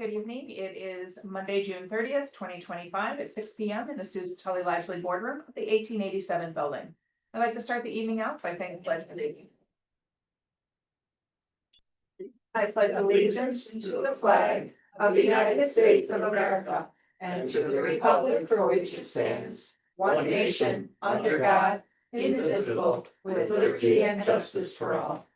good evening. It is Monday, June 30th, 2025 at 6 p.m. in the Susan Tully Lively Boardroom of the 1887 building. I'd like to start the evening out by saying the pledge of allegiance. I pledge allegiance to the flag of the United States of America and to the republic for which it stands, one nation, under God, indivisible, with liberty and justice for all.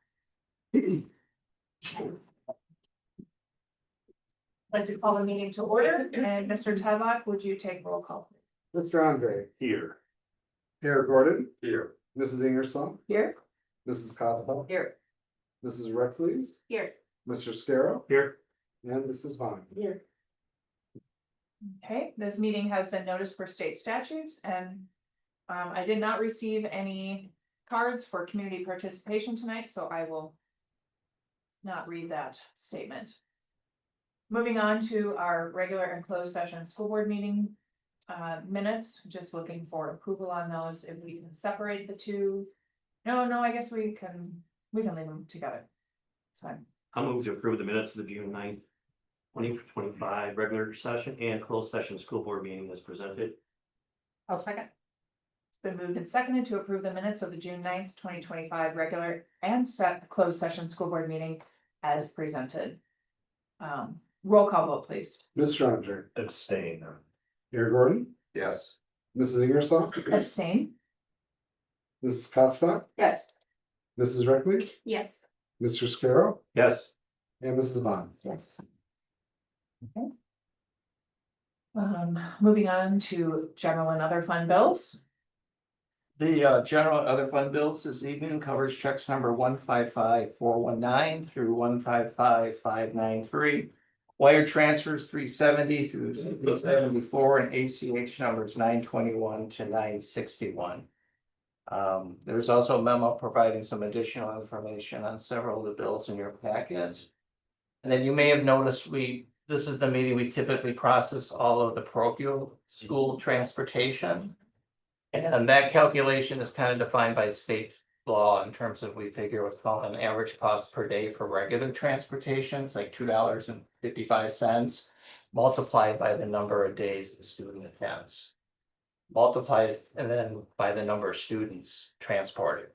I'd like to call the meeting to order, and Mr. Tadlock, would you take roll call? Mr. Andre. Here. Here, Gordon. Here. Mrs. Ingersoll. Here. Mrs. Costa. Here. Mrs. Rexley. Here. Mr. Scarrow. Here. And Mrs. Vaughn. Here. Okay, this meeting has been noticed for state statutes, and I did not receive any cards for community participation tonight, so I will not read that statement. Moving on to our regular and closed session school board meeting minutes, just looking for approval on those, if we can separate the two. No, I guess we can leave them together. It's fine. I'll move to approve the minutes of the June 9th, 2025 regular session and closed session school board meeting as presented. I'll second. It's been moved and seconded to approve the minutes of the June 9th, 2025 regular and closed session school board meeting as presented. Roll call vote, please. Mr. Andre. Abstain. Here, Gordon. Yes. Mrs. Ingersoll. Abstain. Mrs. Costa. Yes. Mrs. Rexley. Yes. Mr. Scarrow. Yes. And Mrs. Vaughn. Yes. Okay. Moving on to general and other fund bills. The general and other fund bills this evening covers checks number 155419 through 155593. Wire transfers 370 through 374 and ACH numbers 921 to 961. There's also a memo providing some additional information on several of the bills in your packet. And then you may have noticed this is the meeting we typically process all of the parochial school transportation. And that calculation is kind of defined by state law in terms of we figure what's called an average cost per day for regular transportation. It's like $2.55 multiplied by the number of days the student attends. Multiplied and then by the number of students transported.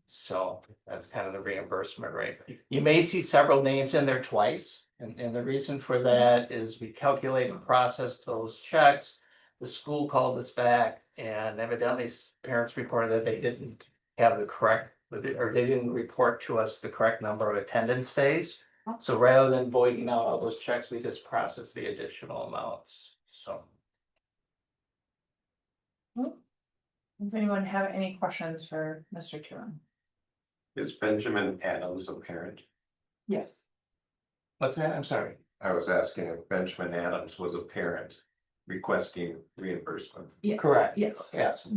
So that's kind of the reimbursement rate. You may see several names in there twice. And the reason for that is we calculate and process those checks. The school called us back and evidently parents reported that they didn't have the correct, or they didn't report to us the correct number of attendance days. So rather than voiding out all those checks, we just process the additional amounts, so. Does anyone have any questions for Mr. Turin? Is Benjamin Adams a parent? Yes. What's that? I'm sorry. I was asking if Benjamin Adams was a parent requesting reimbursement. Yeah. Correct. Yes. Yes.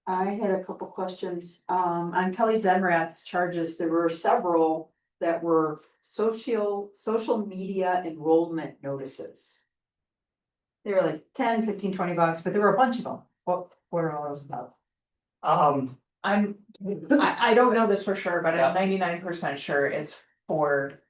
I had a couple questions, on Kelly Benrath's charges, there were several that were social media enrollment notices. They were like 10, 15, 20 bucks, but there were a bunch of them. What are all those about? I don't know this for sure, but Yeah. I'm 99% sure it's for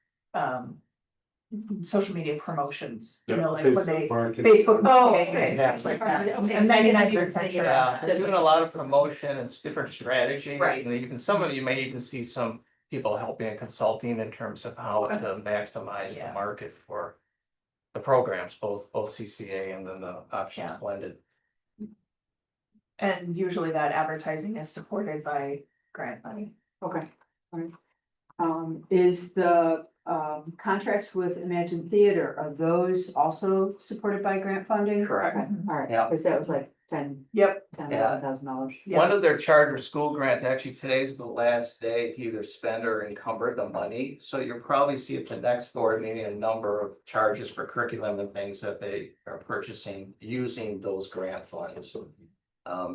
social media promotions. You know, like when they Facebook. Okay. Stuff like that. Okay. I'm 99% sure. Yeah, there's been a lot of promotion and different strategies. Right. And you can, some of you may even see some people helping and consulting in terms of how to maximize the Yeah. market for the programs, both CCA and then the options Yeah. blended. And usually that advertising is supported by grant money. Okay, alright. Is the contracts with Imagine Theater, are those also supported by grant funding? Correct. Okay, alright, Yeah. because that was like $10,000, Yep. $11,000. Yeah. One of their charter school grants, actually today's the last day to either spend or encumber the money. So you'll probably see at the next board meeting a number of charges for curriculum and things that they are purchasing using those grant funds.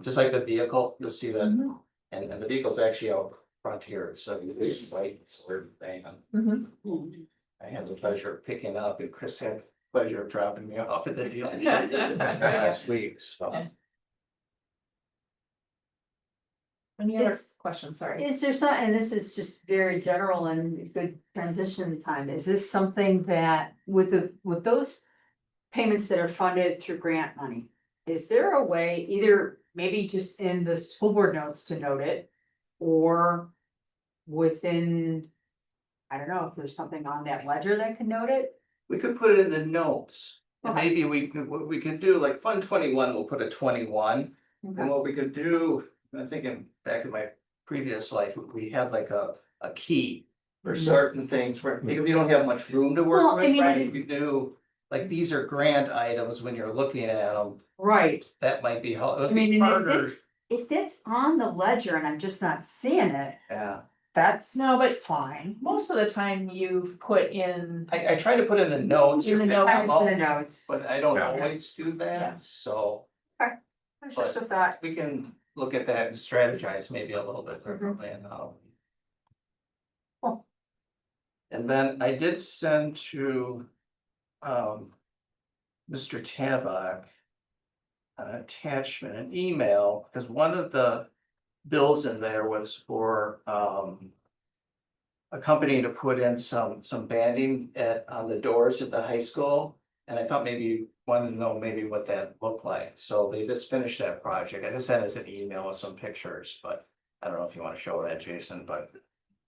Just like the vehicle, you'll see that, Mhm. and the vehicle's actually out front here, so you like, Mhm. I had the pleasure of picking up and Chris had the pleasure of dropping me off at the dealership last week, so. Any other Is- questions? Sorry. Is there some, and this is just very general and good transition time, is this something that with those payments that are funded through grant money, is there a way, either maybe just in the school board notes to note it, or within, I don't know if there's something on that ledger that can note it? We could put it in the notes. And Okay. maybe what we could do, like Fund 21, we'll put a 21. And what we could do, I'm thinking back in my previous life, we had like a key for Mhm. certain things where maybe we don't have much room to Well, work I with, mean, right? You do, like, these are grant items when you're looking at them, Right, that might be helpful. I mean, and if it's on the ledger and I'm just not seeing it, Yeah, that's No, but fine. most of the time you've put in, I try to put in the notes. In the if it notes. come In the up, notes. But I don't Yeah. always do Yeah. that, so It's just a thought. we can look at that and strategize maybe a little bit differently and And then I did send to Mr. Tavok an attachment, an email, because one of the bills in there was for a company to put in some banding on the doors at the high school. And I thought maybe you wanted to know maybe what that looked like, so they just finished that project. I just sent us an email with some pictures, but I don't know if you want to show that, Jason, but.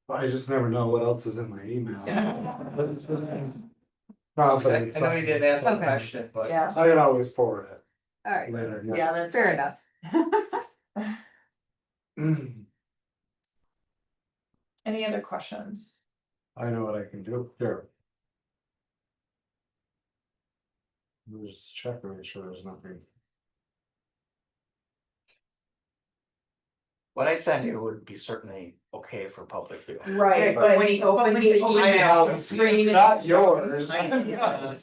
I just never know what else is in my email. I Probably. I know you didn't ask that Okay. question, but. Yeah. I can always forward All right, it later. yeah, that's fair enough. Any other questions? I know what I can do, here. Let me just check to make sure there's nothing. What I send you would be certainly okay for public view. Right, but when he opens the email, It's screen, not yours. Yeah.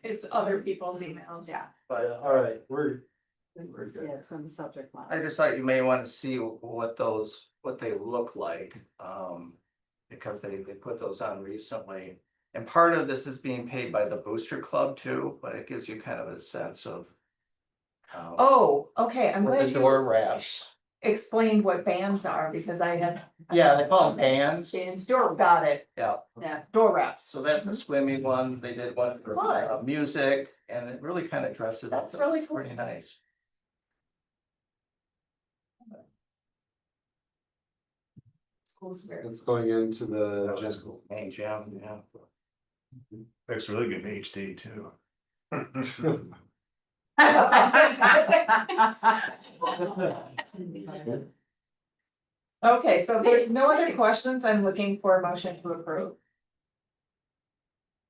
it's other people's emails. Yeah, But All right, we're yeah, good. it's on the subject line. I just thought you may want to see what they look like, because they put those on recently. And part of this is being paid by the Booster Club too, but it gives you kind of a sense of. Oh, okay, I'm What glad the door you wraps. explained what bands are, because I had. Yeah, they call them bands. Bands, door, got it, Yeah, Yeah, door wraps. so that's the swimming one. They did one for Fun. music, and it really kind of dresses up. That's really It's cool. pretty nice. School's very. It's going into the. Main gym, yeah. Looks really good in HD too. Okay, so if there's no other questions, I'm looking for a motion to approve.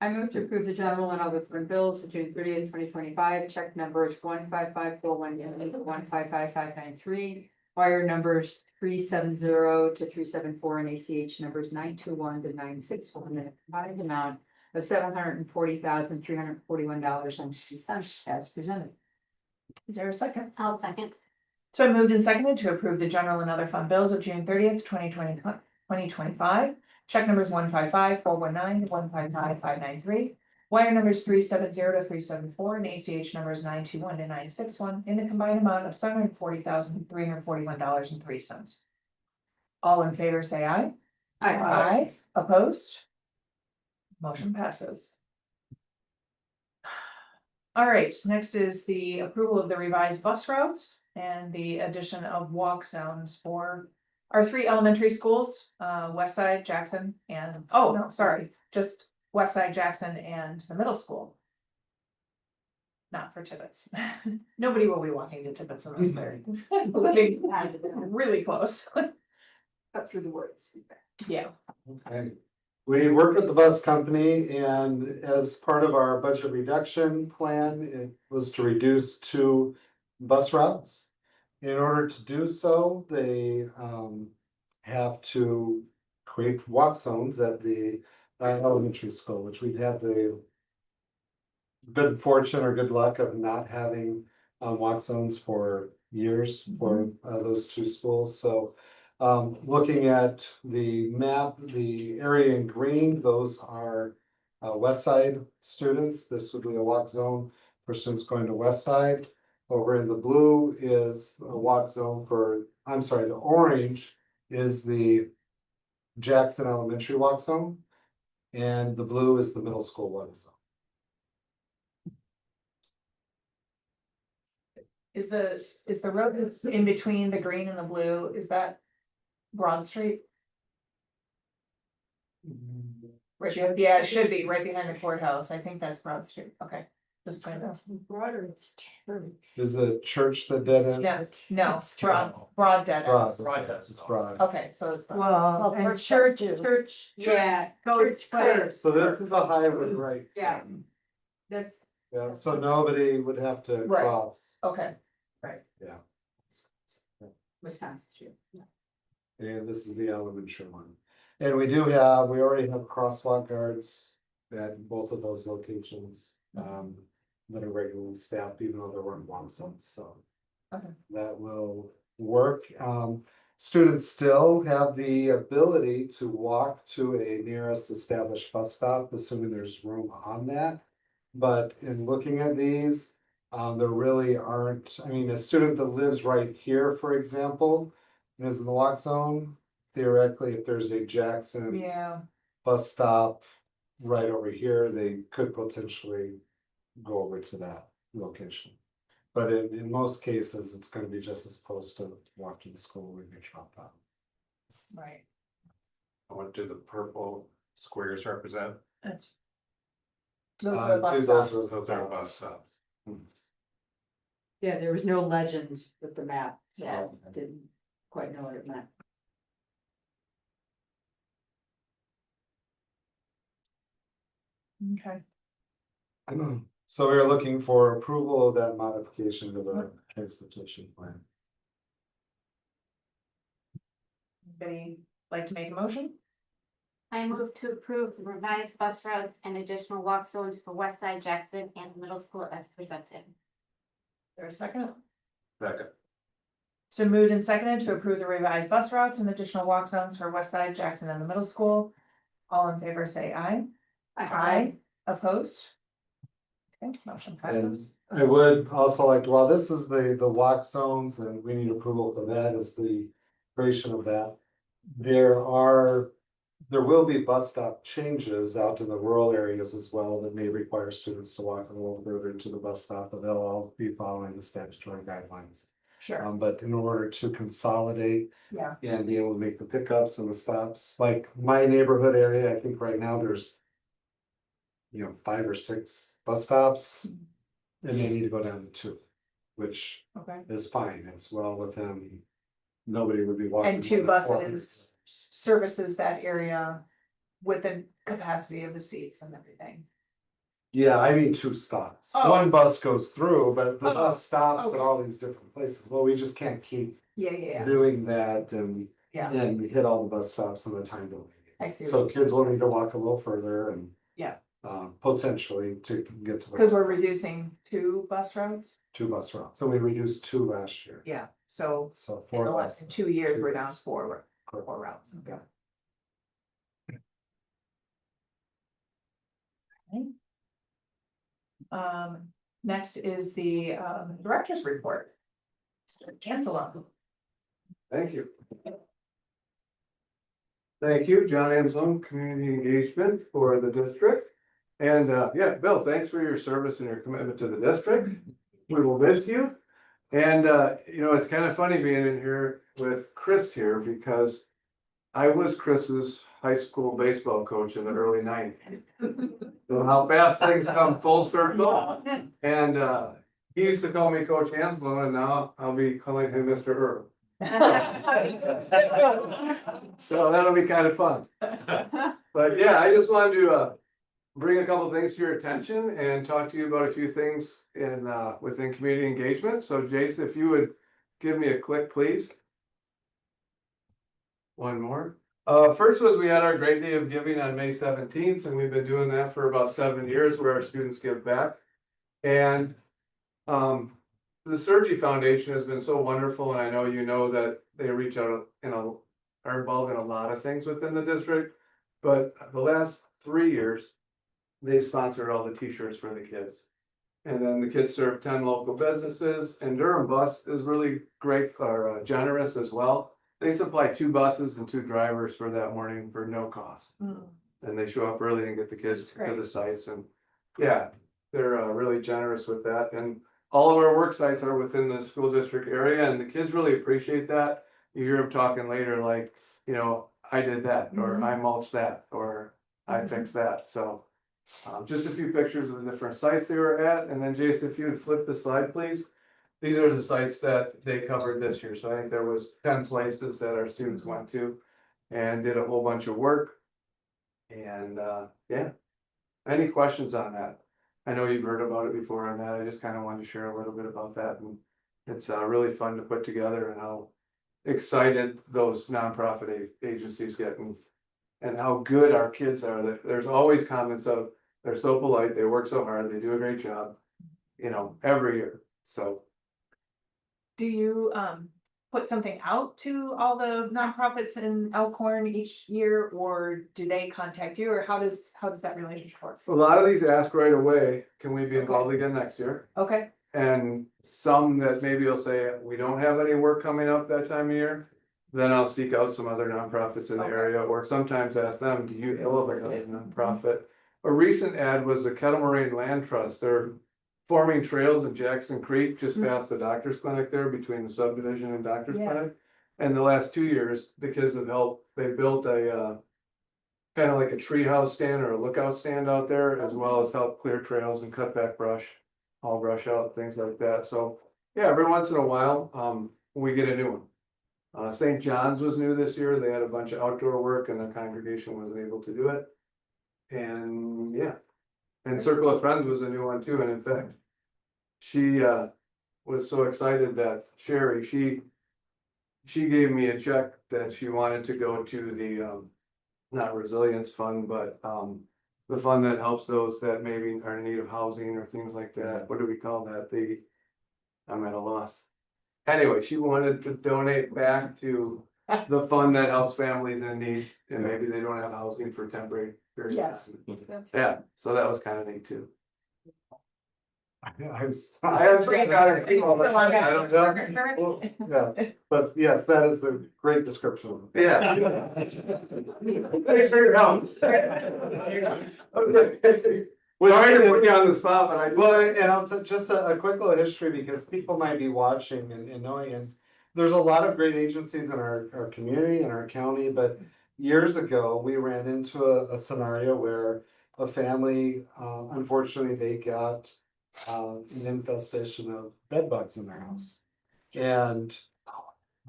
I move to approve the general and other fund bills of June 30th, 2025, check numbers 15541 to 1555593. Wire numbers 370 to 374 and ACH numbers 921 to 961 in a combined amount of $740,341.50 as presented. Is there a second? I'll second. It's been moved and seconded to approve the general and other fund bills of June 30th, 2025. Check numbers 155-419 to 155-593. Wire numbers 370 to 374 and ACH numbers 921 to 961 in the combined amount of $740,341.03. All in favor, say aye. Aye. Opposed? Motion passes. All right, next is the approval of the revised bus routes and the addition of walk zones for our 3 elementary schools, Westside, Jackson, and, oh, no, sorry, just Westside, Jackson, and the middle school. Not for Tibbetts. Nobody will be walking to Tibbetts unless they're living really close. Cut through the words. Yeah. Okay. We worked with the bus company, and as part of our budget reduction plan, it was to reduce 2 bus routes. In order to do so, they have to create walk zones at the elementary school, which we've had the good fortune or good luck of not having walk zones for years for those 2 schools. So looking at the map, the area in green, those are West Side students. This would be a walk zone for students going to West Side. Over in the blue is a walk zone for I'm sorry, the orange is the Jackson Elementary walk zone. And the blue is the middle school walk zone. Is the road that's in between the green and the blue, is that Broad Street? Right, yeah, it should be right behind the courthouse. I think that's Broad Street. Okay. Just trying to. Broader, it's church. Is it church that dead end? No, broad dead ends. It's broad. Okay, so it's. broad. Well, and first church, steps too. church, yeah, church curves, So this is the highway, right? yeah. That's. Yeah, so nobody would have to Right. cross. Okay, Yeah. Wisconsin Street. And this is the elementary one. And we already have crosswalk guards at both of those locations. That are regularly staffed, even though there weren't one zone, so. Okay. That will work. Students still have the ability to walk to a nearest established bus stop, assuming there's room on that. But in looking at these, there really aren't, I mean, a student that lives right here, for example, and is in the walk zone, theoretically, if there's a Jackson yeah, bus stop right over here, they could potentially go over to that location. But in most cases, it's gonna be just as close to walk to the school where they drop out. right, What do the purple squares represent? that's. Those are the bus Those stops. Those are bus stops. Yeah, there was no legend with the map, so Yeah. I didn't quite know what it meant. Okay, So we are looking for approval of that modification to the transportation plan. anybody like to make a motion? I move to approve the revised bus routes and additional walk zones for West Side Jackson and the middle school as presented. There's a second. Second. So moved and seconded to approve the revised bus routes and additional walk zones for West Side, Jackson and the middle school. All in favor, say aye. Opposed? Okay, motion passes. I would also like, while this is the walk zones and we need approval for that as the creation of that. There will be bus stop changes out in the rural areas as well that may require students to walk a little further to the bus stop, but they'll all be following the statutory guidelines. Sure, But in order to consolidate yeah, and be able to make the pickups and the stops, like my neighborhood area, I think right now there's. 5 or 6 bus stops. And they need to go down to 2, which okay. is fine, it's well within. Nobody would be walking. And 2 more than 400 buses services that area with the capacity of the seats and everything. Yeah, I mean 2 stops. Oh. One bus goes through, but the Oh, bus stops okay. at all these different places. Well, we just can't keep Yeah, doing that and. yeah, And hit all the bus stops in the time that we I see. need. So kids will need to walk a little further and. Yeah. Potentially to get to. Because we're reducing 2 bus routes, 2 bus routes, so we reduced 2 last year, yeah, so so in 4 the less. last 2 years, we're down 4 routes. Yeah. Okay. Next is the director's report. Cancel them. Thank you. Thank you, John Anselm, Community Engagement for the district. And yeah, Bill, thanks for your service and your commitment to the district. We will miss you. And it's kind of funny being in here with Chris here because I was Chris's high school baseball coach in the early 90s. So how fast things come full circle. And he used to call me Coach Anselm, and now I'll be calling him Mr. Earl. So that'll be kind of fun. But yeah, I just wanted to bring a couple things to your attention and talk to you about a few things in within community engagement. So Jason, if you would give me a click, please. One more. First was we had our Great Day of Giving on May 17th, and we've been doing that for about 7 years where our students give back. And the Sergi Foundation has been so wonderful, and I know you know that they reach out are involved in a lot of things within the district. But the last 3 years, they've sponsored all the t-shirts for the kids. And then the kids serve 10 local businesses, and Durham Bus is really great, or generous as well. They supply 2 buses and 2 drivers for that morning for no cost. And they show up early and get the kids That's to great. the sites, and yeah, they're really generous with that. And all of our work sites are within the school district area, and the kids really appreciate that. You hear them talking later, like, you know, I did that, or Mhm. I mulched that, or I Mhm. fixed that, so. Just a few pictures of the different sites they were at, and then Jason, if you would flip the slide, please. These are the sites that they covered this year, so I think there was 10 places that our students went to and did a whole bunch of work. And, yeah, any questions on that? I know you've heard about it before on that, I just kind of wanted to share a little bit about that, and it's, really fun to put together and how excited those nonprofit agencies get, and how good our kids are. There's always comments of, they're so polite, they work so hard, they do a great job, you know, every year, so. Do you put something out to all the nonprofits in Elkhorn each year, or do they contact you, or how does that relationship work? A lot of these ask right away, can we be involved again next year? Okay, And some that maybe will say, we don't have any work coming up that time of year. Then I'll seek out some other nonprofits in the Okay. area, or sometimes ask them, do you know of a nonprofit? A recent ad was the Kettle Moraine Land Trust, they're forming trails in Jackson Creek, just past the doctor's clinic there, between the subdivision and doctor's Yeah. clinic. And the last 2 years, the kids have helped, they built a, kind of like a treehouse stand or a lookout stand out there, as well as help clear trails and cut back brush, haul brush out, things like that. So, yeah, every once in a while, we get a new one. St. John's was new this year. They had a bunch of outdoor work and the congregation wasn't able to do it. And yeah, and Circle of Friends was a new one too. And in fact, she, was so excited that Sherry, she gave me a check that she wanted to go to the, not resilience fund, but, the fund that helps those that maybe are in need of housing or things like that. What do we call that? I'm at a loss. Anyway, she wanted to donate back to the fund that helps families in need, and maybe they don't have housing for temporary periods. Yes. Yeah, so that was kind of neat too. I'm. I haven't seen that. I don't know. Well, yeah, but yes, that is the great description of it. Yeah. Thanks for your help. Okay. Sorry to put you on the spot, but I. Well, and I'll just a quick little history, because people might be watching and knowing, and there's a lot of great agencies in our community and our county, but years ago, we ran into a scenario where a family, unfortunately, they got an infestation of bed bugs in their house. And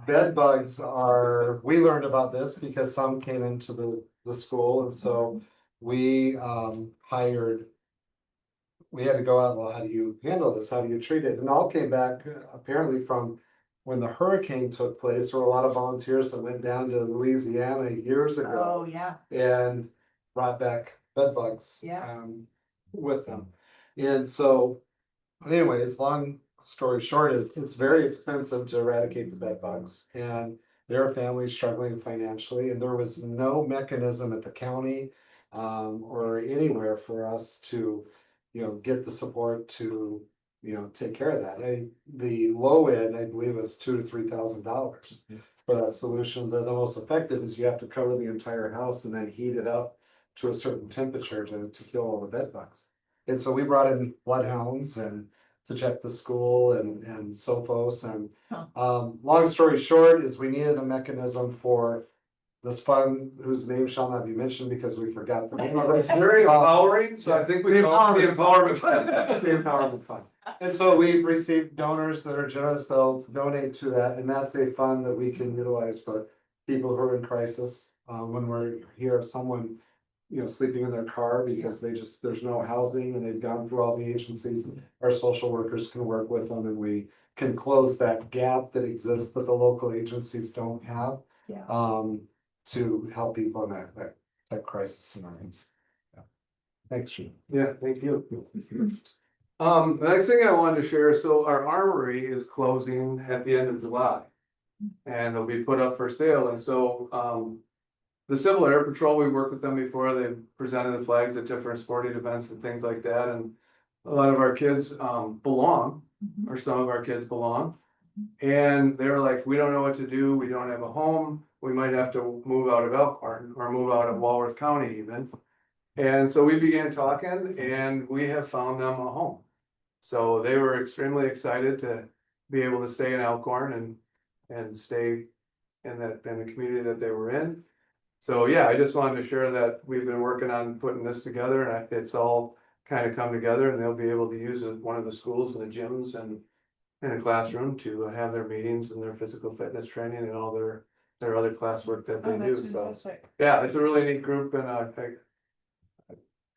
bed bugs are, we learned about this because some came into the school, and so we we had to go out, well, how do you handle this? How do you treat it? And all came back apparently from when the hurricane took place. There were a lot of volunteers that went down to Louisiana years oh, ago yeah, and brought back bed bugs Yeah. with them. And so anyways, long story short is it's very expensive to eradicate the bed bugs, and there are families struggling financially, and there was no mechanism at the county or anywhere for us to, get the support to, take care of that. The low end, I believe, was $2,000 to $3,000 for that solution. The most effective is you have to cover the entire house and then heat it up to a certain temperature to kill all the bed bugs. And so we brought in bloodhounds and to check the school and Sophos, and long story short is we needed a mechanism for this fund whose name shall not be mentioned because we forgot the name of it. It's very empowering, so I think we call it the empowerment fund. It's the empowerment fund. And so we've received donors that are generous, they'll donate to that, and that's a fund that we can utilize for people who are in crisis. When we're here, if someone, sleeping in their car because there's no housing and they've gone through all the agencies, our social workers can work with them and we can close that gap that exists that the local agencies don't have. Yeah. To help people in that crisis scenarios. Yeah. Thanks, Shane. Yeah, thank you. The next thing I wanted to share, so our armory is closing at the end of July. And it'll be put up for sale, and so, the Civil Air Patrol, we worked with them before, they presented the flags at different sporting events and things like that, and a lot of our kids belong, or some of our kids belong. And they're like, we don't know what to do, we don't have a home, we might have to move out of Elkhorn or move out of Walworth County even. And so we began talking and we have found them a home. So they were extremely excited to be able to stay in Elkhorn and stay in the community that they were in. So yeah, I just wanted to share that we've been working on putting this together and it's all kind of come together and they'll be able to use one of the schools and the gyms and in a classroom to have their meetings and their physical fitness training and all their other classwork that they Oh, do. that's So fantastic. yeah, it's a really neat group and a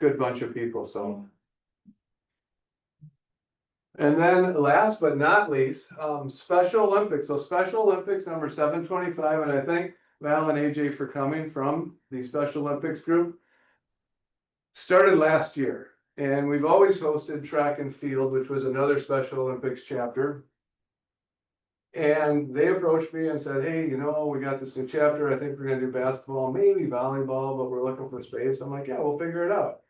good bunch of people. So. And then last but not least, Special Olympics. So Special Olympics number 725, and I thank Val and AJ for coming from the Special Olympics group. Started last year, and we've always hosted track and field, which was another Special Olympics chapter. And they approached me and said, hey, you know, we got this new chapter. I think we're gonna do basketball, maybe volleyball, but we're looking for space. I'm like, yeah, we'll figure it out.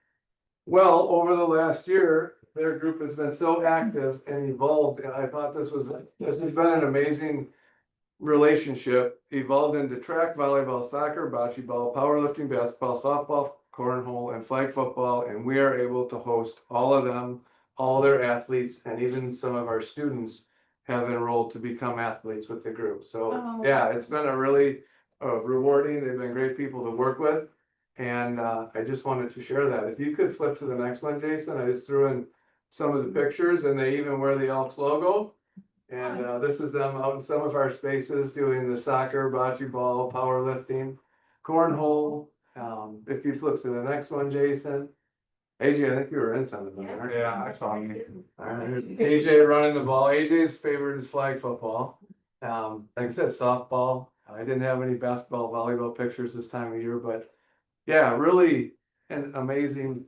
Well, over the last year, their group has been so active and evolved, and I thought this has been an amazing relationship, evolved into track, volleyball, soccer, bocce ball, powerlifting, basketball, softball, cornhole, and flag football, and we are able to host all of them, all their athletes, and even some of our students have enrolled to become athletes with the group. So Oh, yeah, that's it's been a really rewarding. They've been great people to work with. And I just wanted to share that. If you could flip to the next one, Jason, I just threw in some of the pictures and they even wear the Elks logo. And this is them out in some of our spaces doing the soccer, bocce ball, powerlifting, cornhole. If you flip to the next one, Jason. AJ, I think you were in some of them. Weren't you? Yeah, I saw you. Alright, AJ running the ball. AJ's favorite is flag football. Like I said, softball. I didn't have any basketball, volleyball pictures this time of year, but yeah, really an amazing.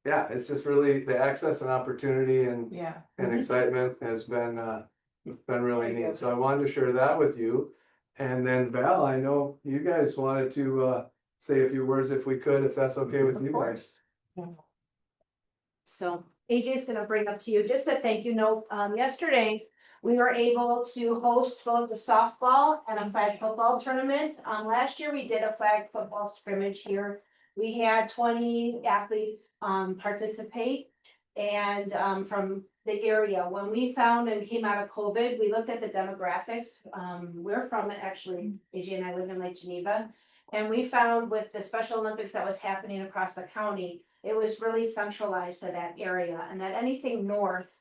Yeah, it's just really the access and opportunity and Yeah. excitement has been really Very neat. good. So I wanted to share that with you. And then Val, I know you guys wanted to say a few words if we could, if that's okay with you guys. So AJ's gonna bring up to you just a thank you note. Yesterday, we were able to host both the softball and a flag football tournament. Last year we did a flag football scrimmage here. We had 20 athletes participate and from the area. When we found and came out of COVID, we looked at the demographics. We're from actually, AJ and I live in Lake Geneva. And we found with the Special Olympics that was happening across the county, it was really centralized to that area and that anything north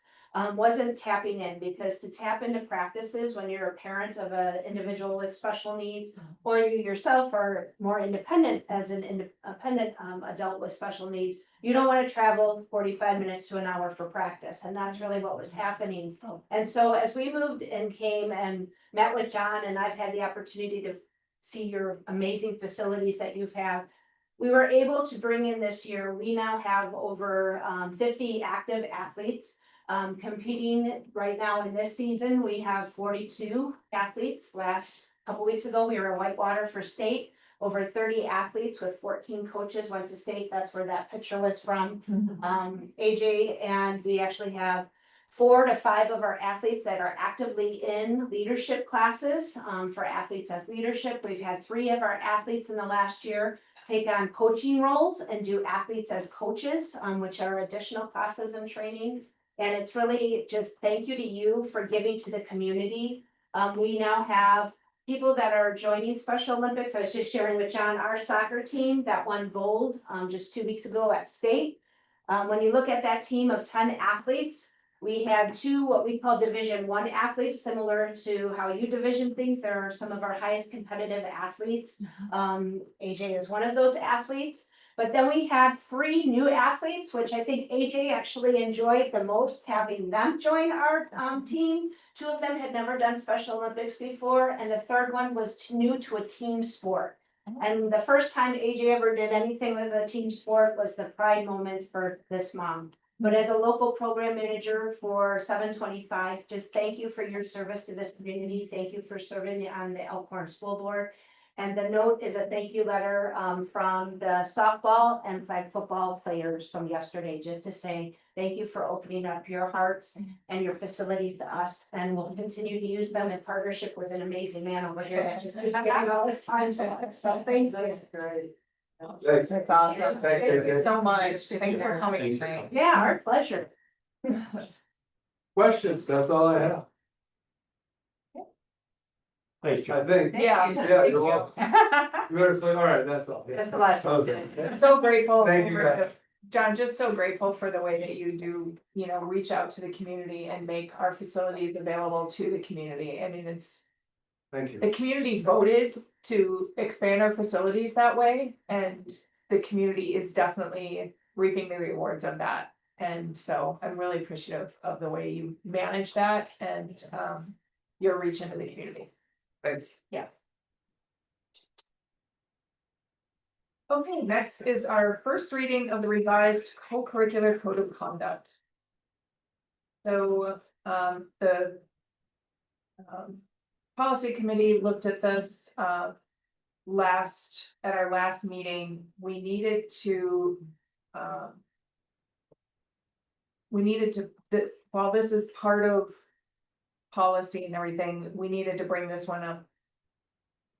wasn't tapping in, because to tap into practices when you're a parent of an individual with special needs, or you yourself are more independent as an independent adult with special needs, you don't want to travel 45 minutes to an hour for practice. And that's really what was happening. And so as we moved and came and met with John, and I've had the opportunity to see your amazing facilities that you've had, we were able to bring in this year, we now have over 50 active athletes competing right now in this season. We have 42 athletes. Last couple weeks ago, we were in Whitewater for state. Over 30 athletes with 14 coaches went to state. That's where that picture was from. AJ, and we actually have 4 to 5 of our athletes that are actively in leadership classes for athletes as leadership. We've had 3 of our athletes in the last year take on coaching roles and do athletes as coaches, which are additional classes and training. And it's really just thank you to you for giving to the community. We now have people that are joining Special Olympics. I was just sharing with John, our soccer team that won gold just 2 weeks ago at state. When you look at that team of 10 athletes, we have 2 what we call Division 1 athletes, similar to how you division things. They're some of our highest competitive athletes. AJ is one of those athletes. But then we had 3 new athletes, which I think AJ actually enjoyed the most, having them join our team. 2 of them had never done Special Olympics before, and the third one was new to a team sport. And the first time AJ ever did anything with a team sport was the pride moment for this mom. But as a local program manager for 725, just thank you for your service to this community. Thank you for serving on the Elkhorn School Board. And the note is a thank you letter from the softball and flag football players from yesterday, just to say thank you for opening up your hearts and your facilities to us. And we'll continue to use them in partnership with an amazing man over here that just keeps getting all this time to us. So thank you. Great. Thanks. That's awesome. Thanks, Thank you AJ. so much. Thank you for coming Thanks. tonight. Yeah, our pleasure. Questions, that's all I have. Thanks, I John. think. Yeah. Yeah, you're welcome. You better say, all right, that's all. That's the last That was one. it. So grateful. Thank you, for guys. John, just so grateful for the way that you do, you know, reach out to the community and make our facilities available to the community. I mean, it's, Thank you. the community voted to expand our facilities that way, and the community is definitely reaping the rewards of that. And so I'm really appreciative of the way you manage that and your reach into the community. Thanks. Okay, next is our first reading of the revised co-curricular code of conduct. So, the policy committee looked at this, at our last meeting. We needed to, while this is part of policy and everything, we needed to bring this one up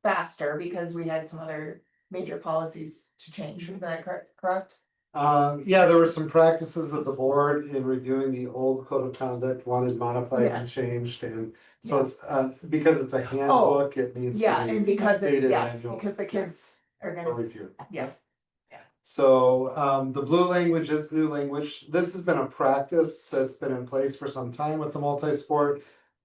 faster because we had some other major policies to change. Is that correct? Yeah, there were some practices that the board in reviewing the old code of conduct wanted modified and Yes. changed, and so it's, because it's a handbook, it needs to be. Yeah, and because updated yes, annually. because the kids are A gonna, review. yeah. So, the blue language is new language. This has been a practice that's been in place for some time with the multi-sport.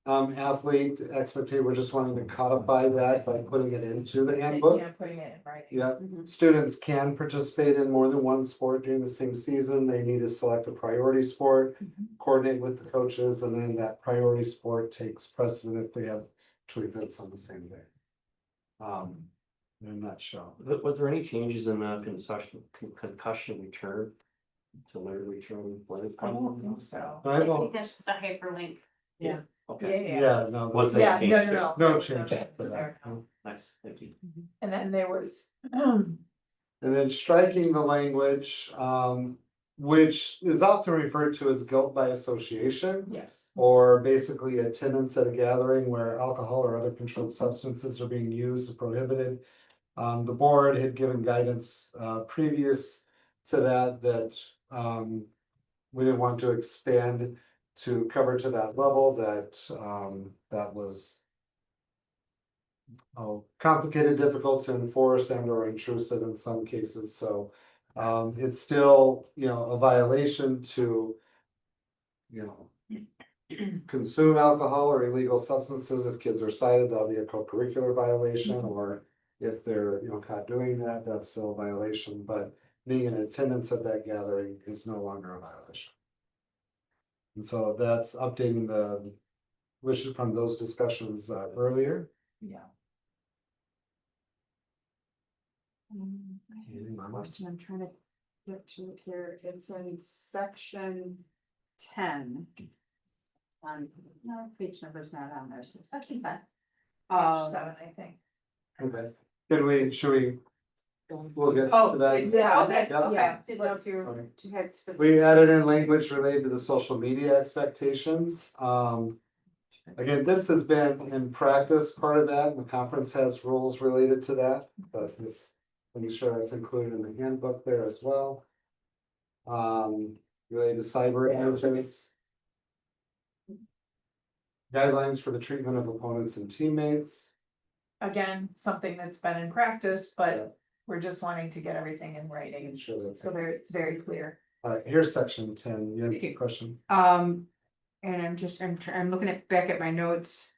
Athlete expectation, we're just wanting to codify that by putting it into the handbook. Yeah, putting it in writing. Yeah, Mhm. students can participate in more than one sport during the same season. They need to select a priority sport, coordinate with the coaches, and then that priority sport takes precedent if they have two events on the same day. In a nutshell. Was there any changes in the concussion return? To learn return? I don't think so. I I don't, think that's just a hyperlink. Okay, yeah, no. What's that? Yeah, change no. No change Okay, for that. there. nice, thank you. And then there was, And then striking the language, which is often referred to as guilt by association. yes, Or basically attendance at a gathering where alcohol or other controlled substances are being used or prohibited. The board had given guidance previous to that we didn't want to expand to cover to that level, that was complicated, difficult to enforce and or intrusive in some cases, so it's still, a violation to, consume alcohol or illegal substances. If kids are cited, that'll be a co-curricular violation, or if they're, caught doing that, that's still a violation, but being in attendance at that gathering is no longer a violation. And so that's updating the wishes from those discussions earlier. yeah. Question, I'm trying to get to it here, it's in section 10. No, page number's not on there, so section 10. Page 7, I think. Okay, should we? We'll get Oh, to that. Yeah, okay, Yeah. okay, didn't know if Okay. you had specific. We added in language related to the social media expectations. Again, this has been in practice, part of that, and the conference has rules related to that, but it's, making sure that's included in the handbook there as well. Related to cyber images. Guidelines for the treatment of opponents and teammates. Again, something that's been in practice, but Yeah. we're just wanting to get everything in writing, Making sure that's. so there, it's very clear. Here's section 10. You have a question? And I'm looking back at my notes,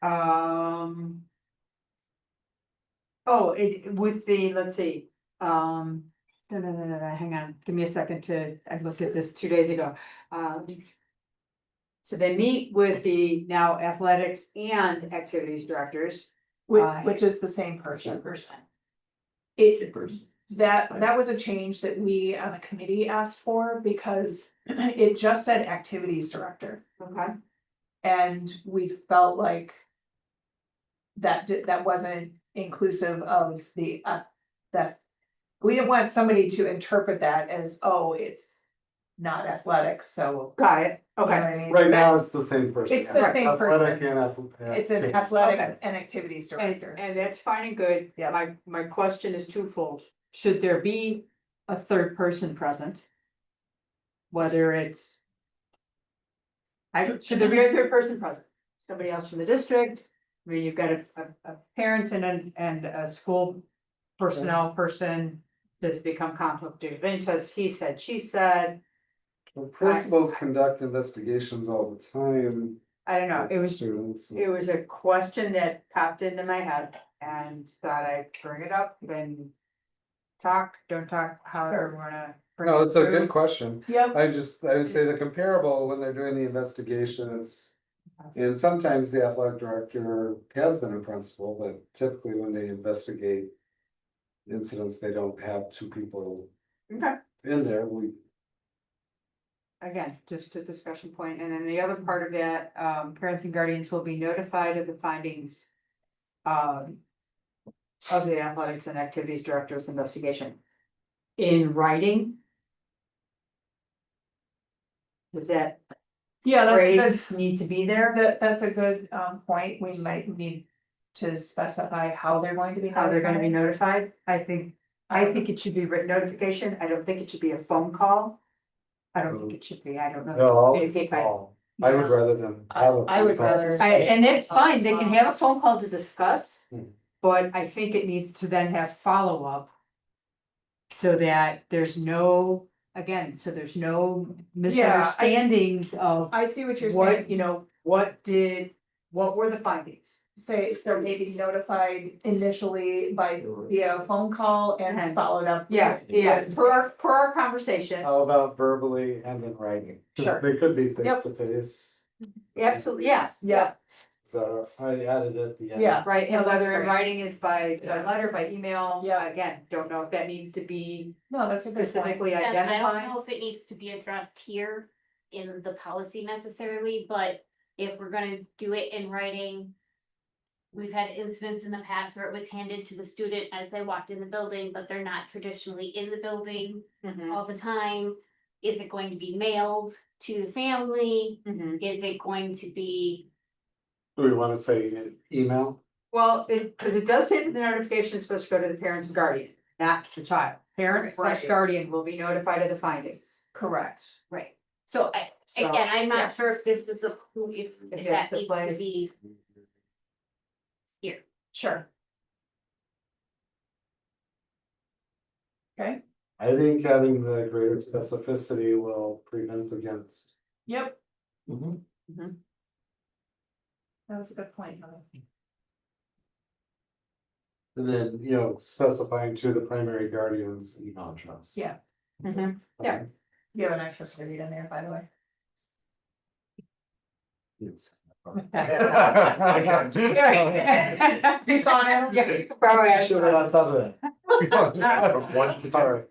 with the, let's see, hang on, give me a second I looked at this 2 days ago. So they meet with the now athletics and activities directors. Which is the same person. That was a change that we on the committee asked for because it just said activities director. Okay. And we felt like that wasn't inclusive of that. We didn't want somebody to interpret that as, oh, it's not athletics, so. Got it, you know what okay. I mean? Right now, it's the same person. It's the same Athletic person. and athletic. It's an athletic and activities director. And that's fine and good. Yeah. My question is twofold. Should there be a third person present? Whether it's. Should there be a third person present? Somebody else from the district? I mean, you've got a parent and a school personnel person. Does it become conflict of interest? He said, she said. Well, principals conduct investigations all the time. I don't know. It with was. Students. It was a question that popped into my head and thought I'd bring it up and talk, don't talk, however we wanna. bring No, it it's a through. good question. Yep, I would say the comparable when they're doing the investigation, it's. And sometimes the athletic director has been a principal, but typically when they investigate. Incidents, they don't have two people Okay, in there, again, just a discussion point, and then the other part of that, parents and guardians will be notified of the findings. Of the athletics and activities director's investigation. In writing. Does that yeah, phrase need to be there? that's a good point. We might need to specify how they're going to be. How they're gonna be notified. notified? I think it should be written notification. I don't think it should be a phone call. I don't think it should be, I don't know. they'll always Communicate by- call. I would rather than. have a I would phone call. rather- And it's fine, they can have a phone call to discuss, Hmm. but I think it needs to then have follow-up. So that there's no, again, so there's no misunderstandings of I see what you're what, saying. you know, what were the findings? Say, so maybe notified initially by via phone call and Mhm. followed up. Yeah, per our conversation, How about verbally and in writing? 'Cause Sure. They could be face Yep. to face. absolutely, yes, Yeah, So I added it at the end. yeah. right, No, and that's whether in great. writing is by letter, by email, Yeah. again, don't know if that needs to be No, that's a good point. specifically And I don't identified. know if it needs to be addressed here in the policy necessarily, but if we're gonna do it in writing. We've had incidents in the past where it was handed to the student as they walked in the building, but they're not traditionally in the building Mhm, all the time. Is it going to be mailed to the family? mhm. Is it going to be, Do we wanna say email? Well, cause it does say that the notification is supposed to go to the parents and guardian, not the child. Parent / Right. guardian will be notified of the findings. Correct. right, so So, again, I'm yeah. not sure if this is the, if If that that's the needs to place. be. Sure. Okay, I think having the greater specificity will prevent against. yep, Mhm. that was a good point, Heather. And then, specifying to the primary guardian's email address. Yeah. Mhm. Yeah. You have an extra period in there, by the way. Yes. You saw it? Yeah, you could probably ask Should have done us. something. From 1 to 10. Alright.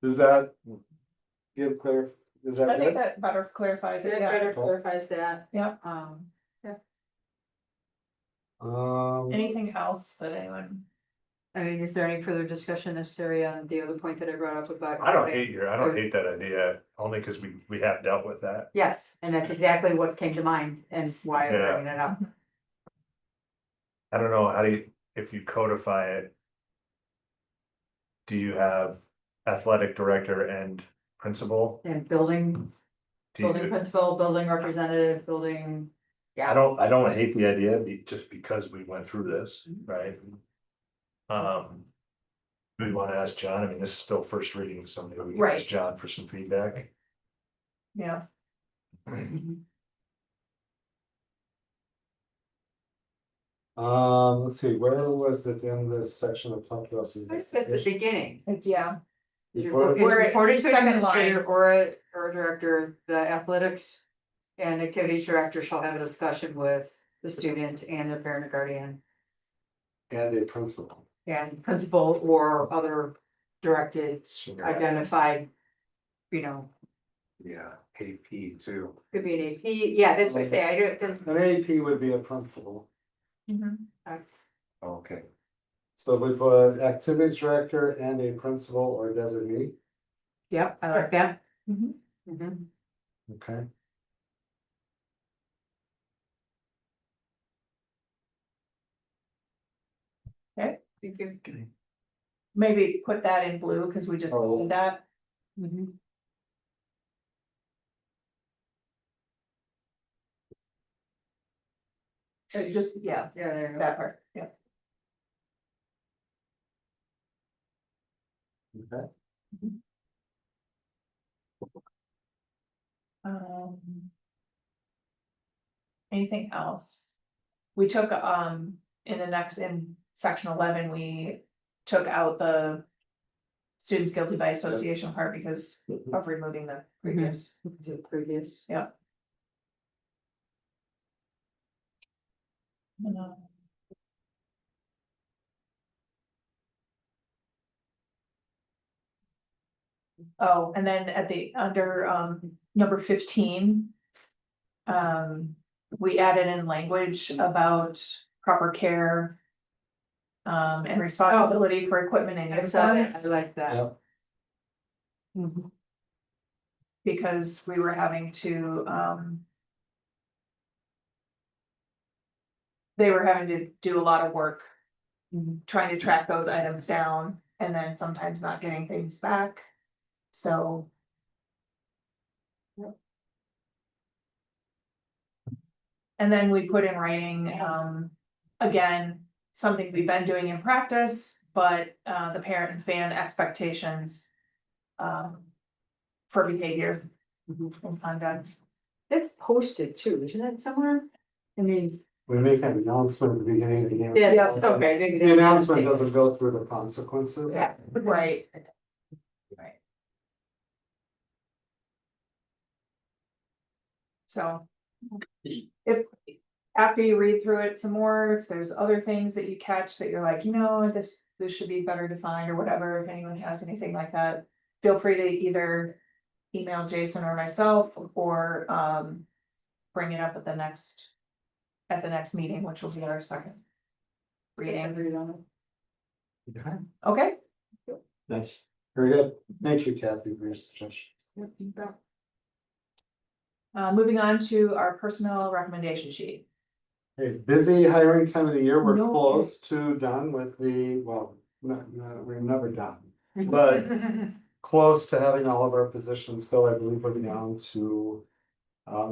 Does that give clear, is I that think good? that better clarifies That it, yeah. better clarifies that. Yeah. Anything else that anyone? I mean, is there any further discussion necessary on the other point that I brought up about? I don't hate that idea, only because we have dealt with that. Yes, and that's exactly what came to mind and why I'm Yeah. bringing it up. I don't know, if you codify it. Do you have athletic director and principal? And building Do you- principal, building representative, building. I don't hate the idea, just because we went through this, right? Do we wanna ask John? I mean, this is still first reading, so maybe we can Right. ask John for some feedback. Yeah. Let's see, where was it in this section of talked about? It's at the beginning. Yeah, Before- It's Where it- reported to an second administrator line. or a director, the athletics. And activities director shall have a discussion with the student and their parent or guardian. And a principal. And principal or other directed, identified. Yeah, AP too. Could be an AP, yeah, that's what I say, I do, it doesn't, An AP would be a principal. Okay. So we put activities director and a principal or designee, Yep, I like that. Mhm. Mhm. okay? Thank you. Maybe put that in blue, cause we just Oh. did that. Mhm. Just, yeah, Yeah, there you go. that part, yeah. Okay. Um. Anything else? We took, in section 11, we took out the. Students guilty by association part because of removing the previous. The previous. Oh, and then at the, under, number 15. We added in language about proper care. And responsibility for equipment and I saw that, I uniforms, like that. Yep. Mhm. because we were having to, They were having to do a lot of work. Trying to track those items down and then sometimes not getting things back, so. And then we put in writing, again, something we've been doing in practice, but, the parent and fan expectations. For behavior and conduct. It's posted too, isn't it somewhere? I mean. We make an announcement at the beginning of the game. Yes, okay. maybe The that's- announcement doesn't go through the consequences. Yeah. Right. Right. So. If, after you read through it some more, if there's other things that you catch that you're like, this should be better defined or whatever, if anyone has anything like that. Feel free to either email Jason or myself or, bring it up at the next. At the next meeting, which will be our second. Reading, Okay, okay? Nice. very good. Thank you, Kathy, for your suggestion. Moving on to our personnel recommendation sheet. Okay, busy hiring time of the year. We're No. close to done with the, well, we're never done. But close to having all of our positions filled. I believe we're down to.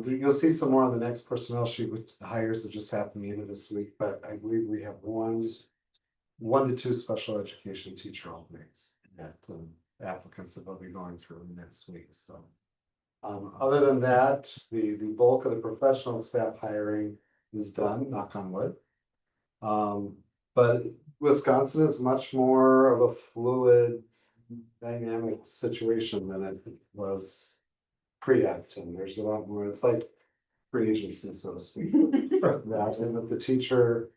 You'll see some more on the next personnel sheet with the hires that just happened the end of this week, but I believe we have one to two special education teacher openings that applicants that they'll be going through next week, so. Other than that, the bulk of the professional staff hiring is done, knock on wood. But Wisconsin is much more of a fluid, dynamic situation than it was pre-Acton. There's a lot more, it's like free agency, so to speak. That, and with the teacher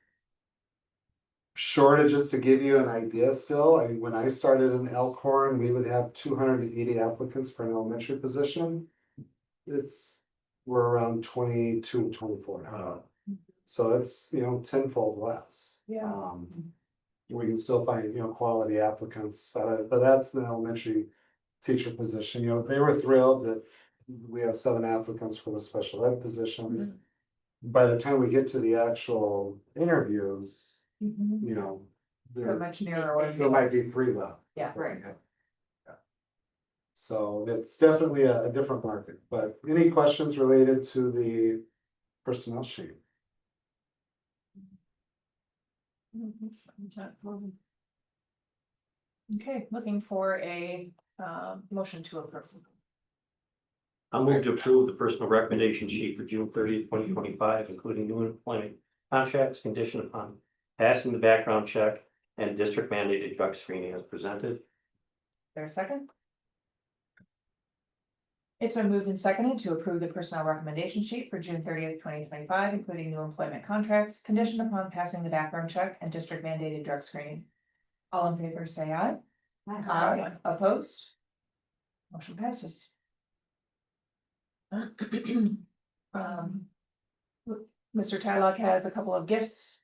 shortages, to give you an idea still, I mean, when I started in Elkhorn, we would have 280 applicants for an elementary position. We're around 22 to 24 now. So it's, tenfold less. Yeah. We can still find, quality applicants, but that's the elementary teacher position. They were thrilled that we have 7 applicants for the special ed positions. By the time we get to the actual interviews, So there much narrower. might be 3 left. Yeah, right. Yeah. So it's definitely a different market, but any questions related to the personnel sheet? Okay, looking for a, motion to approve. I'll move to approve the personal recommendation sheet for June 30th, 2025, including new employment contracts conditioned upon passing the background check and district mandated drug screening as presented. There a second? It's been moved and seconded to approve the personnel recommendation sheet for June 30th, 2025, including new employment contracts, conditioned upon passing the background check and district mandated drug screening. All in favor, say aye. Aye. Opposed? Motion passes. Mr. Tylock has a couple of gifts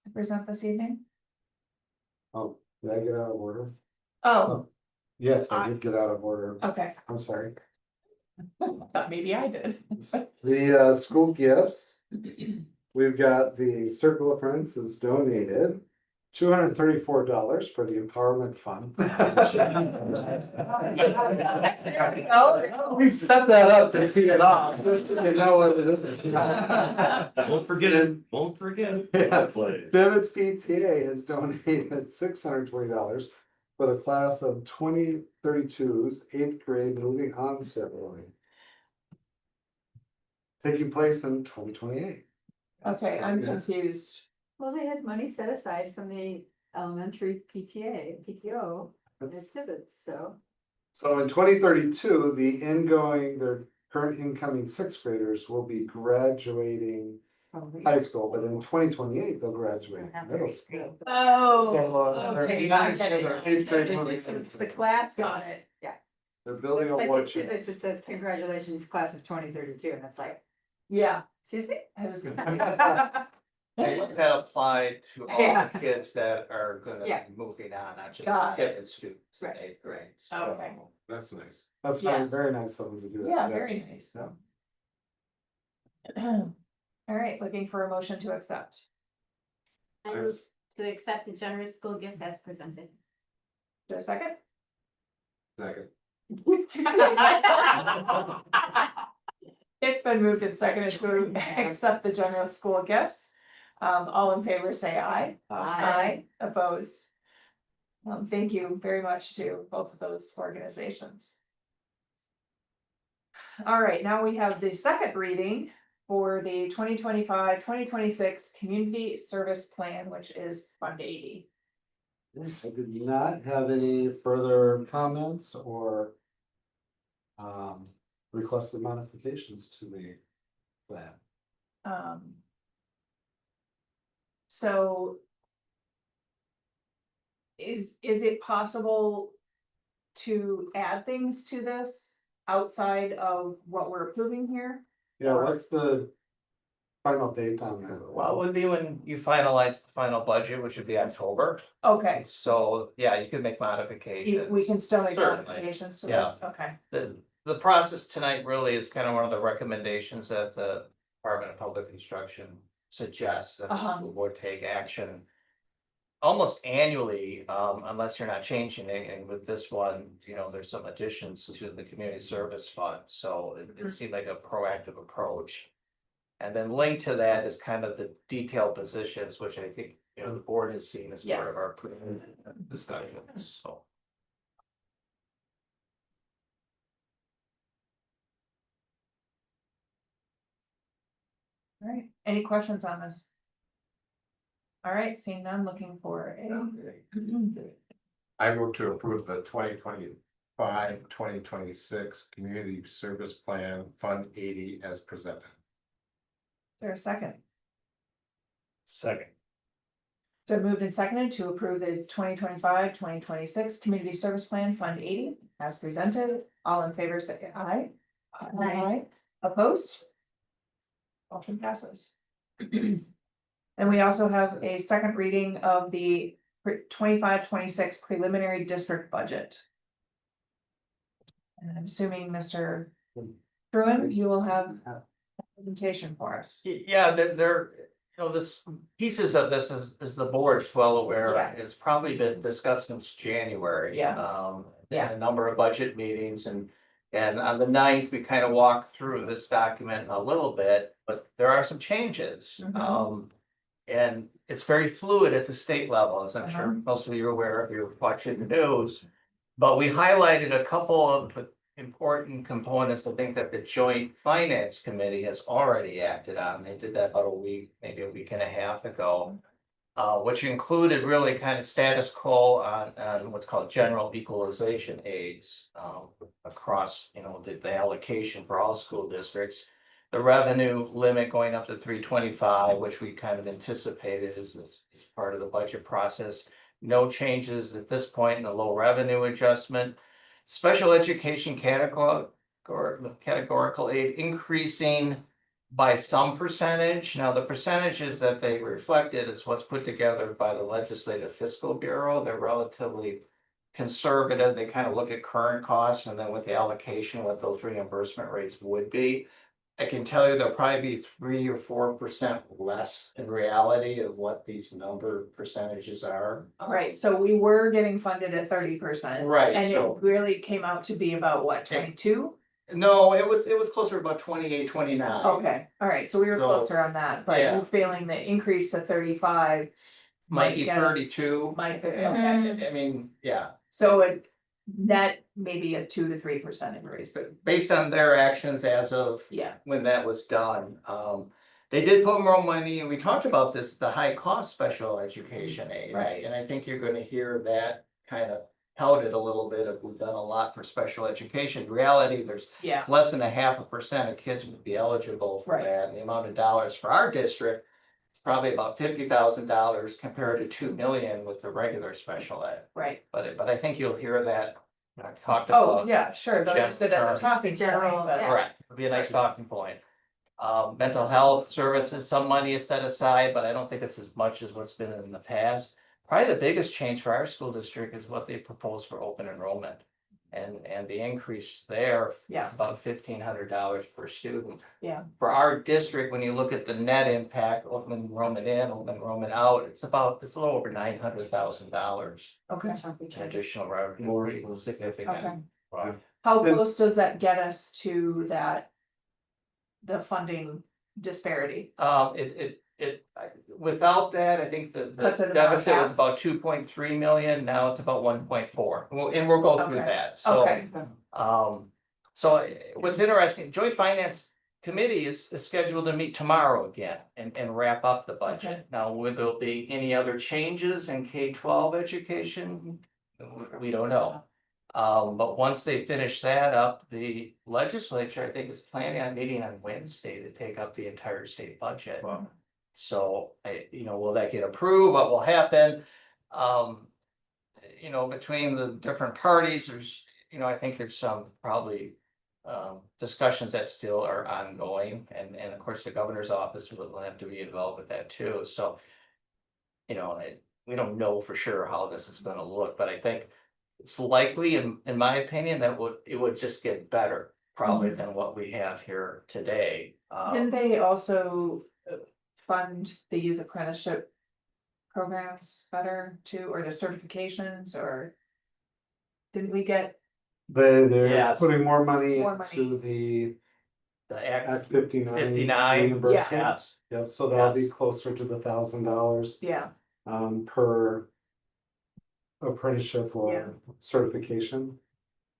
to present this evening? Oh, did I get out of order? Oh, Yes, I did get out of order. okay, I'm sorry. thought maybe I did. The school gifts. We've got the Circle of Friends has donated $234 for the Empowerment Fund. There we go. We set that up to tee it off, just so you know what it is. Won't forget it, won't forget it. Yeah. Play. David's PTA has donated $620 for the class of 2032's eighth grade moving on ceremony. Taking place in 2028. Okay, I'm confused. Well, they had money set aside from the elementary PTO exhibits, so. So in 2032, their current incoming sixth graders will be graduating high school, but in 2028, they'll graduate middle school. Oh, So, okay. they're their eighth grade moving It's into- the class. Got it. They're building It's a like war exhibits, chest. it says congratulations, class of 2032, and it's like, Yeah. excuse me? I was That applied to all Yeah. the kids that are gonna Yeah. be moving on, not just Got the Tippett students in Right. eighth grade. So, Okay. That's nice. That's Yeah. very nice of them to do that. Yeah, Yes. very nice. Yeah. All right, looking for a motion to accept. I move to accept the generous school gifts as presented. Is there a second? Second. It's been moved and seconded to accept the general school gifts. All in favor, say aye. Aye. Opposed. Thank you very much to both of those organizations. All right, now we have the second reading for the 2025-2026 Community Service Plan, which is Fund 80. I did not have any further comments or requested modifications to the plan. So. Is it possible to add things to this outside of what we're approving here? Yeah, what's the final date on that? well, it would be when you finalize the final budget, which would be October. Okay, So, yeah, you could make modifications. we can still make Certainly. modifications to Yeah. this, okay. The process tonight really is kind of one of the recommendations that the Department of Public Instruction suggests that the Uh-huh. school board take action almost annually, unless you're not changing it. And with this one, there's some additions to the community service fund, so it seemed like a proactive approach. And then linked to that is kind of the detailed positions, which I think, the board has seen as part of Yes. our discussions, so. All right, any questions on this? All right, seeing none, looking for a. I move to approve the 2025-2026 Community Service Plan Fund 80 as presented. Is there a second? Second. So moved and seconded to approve the 2025-2026 Community Service Plan Fund 80 as presented. All in favor, say aye. Aye. Opposed? Motion passes. And we also have a second reading of the 25-26 preliminary district budget. And I'm assuming Mr. Bruin, you will have a presentation for us. Yeah, this pieces of this is the board's well aware, Yeah. it's probably been discussed since January. Yeah. In a number of budget meetings and on the 9th, we kind of walked through this document a little bit, but there are some changes. Mhm. And it's very fluid at the state level, as I'm sure Uh-huh. most of you are aware if you're watching the news. But we highlighted a couple of important components, I think that the Joint Finance Committee has already acted on. They did that about maybe a week and a half ago. Which included really kind of status quo on what's called general equalization aids. Across, the allocation for all school districts. The revenue limit going up to 325, which we kind of anticipated as part of the budget process. No changes at this point in the low revenue adjustment. Special education categorical aid increasing by some percentage. Now, the percentages that they reflected is what's put together by the Legislative Fiscal Bureau. They're relatively conservative. They kind of look at current costs and then with the allocation, what those reimbursement rates would be. I can tell you there'll probably be 3 or 4% less in reality of what these number percentages are. Right, so we were getting funded at 30%. Right, And it so- really came out to be about what, 22? No, it was closer to about 28, 29. Okay, all right, so we were So, closer on that, but yeah. you're feeling the increase to 35 Might be get us- 32. might, I okay, mean, yeah. so it, net maybe a 2 to 3% increase, Based on their actions as of yeah, when that was done. They did put more money, and we talked about this, the high cost special education aid. Right. And I think you're gonna hear that kind of touted a little bit of we've done a lot for special education. In reality, there's yeah, it's less than 0.5% of kids would be eligible for Right. that. And the amount of dollars for our district is probably about $50,000 compared to 2 million with the regular special ed. right. But I think you'll hear that talked Oh, about. yeah, sure, they'll use it at the topic General, but- yeah. Correct, would be a nice talking point. Mental health services, some money is set aside, but I don't think it's as much as what's been in the past. Probably the biggest change for our school district is what they propose for open enrollment. And the increase there Yeah. is about $1,500 per student. Yeah. For our district, when you look at the net impact, open enrollment in, open enrollment out, it's a little over $900,000 Okay, in additional revenue, pretty significant. okay. Wow. How Then- close does that get us to that? The funding disparity? Without that, I think the Cuts it about deficit was half? about 2.3 million, now it's about 1.4, and we'll go through Okay. that, so. Okay, So what's interesting, Joint Finance Committee is scheduled to meet tomorrow again and wrap up the Okay. budget. Now, will there be any other changes in K-12 education? We don't know. But once they finish that up, the legislature, I think, is planning on meeting on Wednesday to take up the entire state budget. Wow. So, will that get approved? What will happen? Between the different parties, I think there's some probably discussions that still are ongoing, and of course, the governor's office will have to be involved with that too, so. We don't know for sure how this is gonna look, but I think it's likely, in my opinion, that it would just get better probably than what we have here today. didn't they also fund the youth apprenticeship? Programs better too, or the certifications, or? Didn't we get, They're Yes. putting more money More into the The Act Act 59. 59, reimbursement. yes, Yep, so that'll be closer to the $1,000 yeah, per apprenticeship Yeah. or certification.